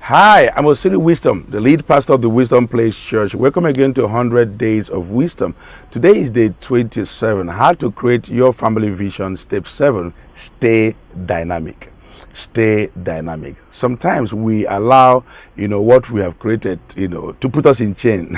Hi, I'm Osiri Wisdom, the lead pastor of the Wisdom Place Church. Welcome again to 100 Days of Wisdom. Today is day 27. How to create your family vision. Step 7, stay dynamic. Stay dynamic. Sometimes we allow, what we have created, to put us in chain.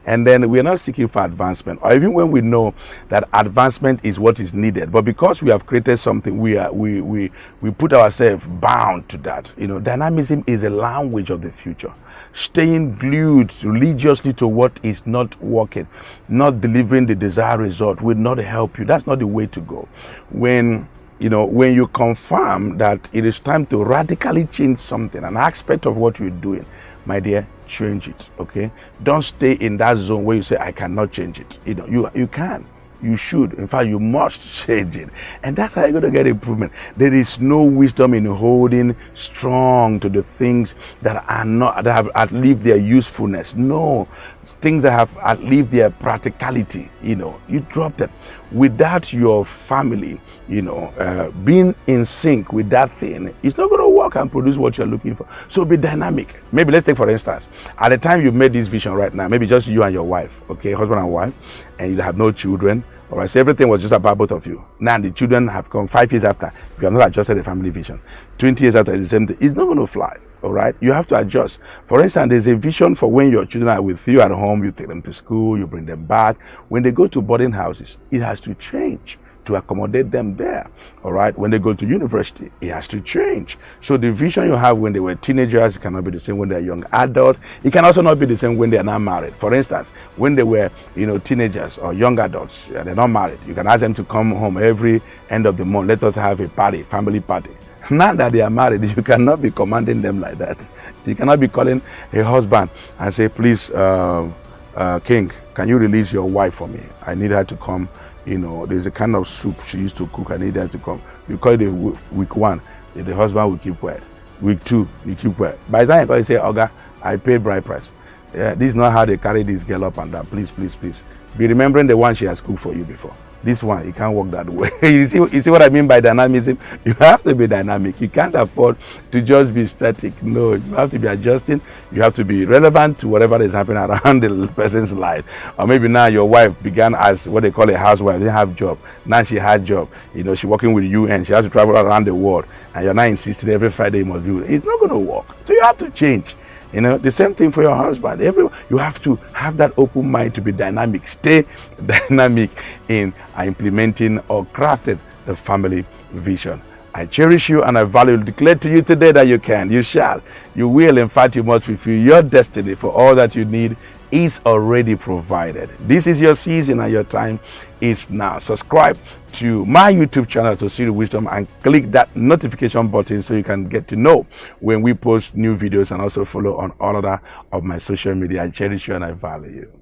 And then we are not seeking for advancement. Or even when we know that advancement is what is needed. But because we have created something, we put ourselves bound to that. Dynamism is a language of the future. Staying glued religiously to what is not working, not delivering the desired result will not help you. That's not the way to go. When you confirm that it is time to radically change something, an aspect of what you're doing, my dear, change it, okay? Don't stay in that zone where you say, I cannot change it. You can. You should. In fact, you must change it. And that's how you're going to get improvement. There is no wisdom in holding strong to the things that have outlived their usefulness. No. Things that have outlived their practicality, you drop them. Without your family, being in sync with that thing, it's not going to work and produce what you're looking for. So be dynamic. Maybe let's take, for instance, at the time you made this vision right now, maybe just you and your wife, okay, husband and wife, and you have no children. All right, so everything was just about both of you. Now the children have come 5 years after. You have not adjusted the family vision. 20 years after, it's the same thing. It's not going to fly. All right, you have to adjust. For instance, there's a vision for when your children are with you at home. You take them to school, you bring them back. When they go to boarding houses, it has to change to accommodate them there. All right, when they go to university, it has to change. So the vision you have when they were teenagers, it cannot be the same when they're young adults. It can also not be the same when they are not married. For instance, when they were teenagers or young adults, they're not married, you can ask them to come home every end of the month. Let us have a party, family party. Now that they are married, you cannot be commanding them like that. You cannot be calling a husband and say, please, King, can you release your wife for me? I need her to come. There's a kind of soup she used to cook. I need her to come. You call it week 1, the husband will keep quiet. Week 2, you keep quiet. By the time you call, you say, Oga, I paid bride price. Yeah, this is not how they carry this girl up and down. Please, please, please. Be remembering the one she has cooked for you before. This one, it can't work that way. You see what I mean by dynamism? You have to be dynamic. You can't afford to just be static. No, you have to be adjusting. You have to be relevant to whatever is happening around the person's life. Or maybe now your wife began as what they call a housewife. They didn't have job. Now she had job. She's working with you and she has to travel around the world. And you're now insisting every Friday you must do it. It's not going to work. So you have to change. The same thing for your husband. You have to have that open mind to be dynamic. Stay dynamic in implementing or crafting the family vision. I cherish you and I value you. Declare to you today that you can, you shall, you will. In fact, you must fulfill your destiny, for all that you need is already provided. This is your season and your time is now. Subscribe to my YouTube channel, to Osiri Wisdom, and click that notification button so you can get to know when we post new videos, and also follow on all other of my social media. I cherish you and I value you.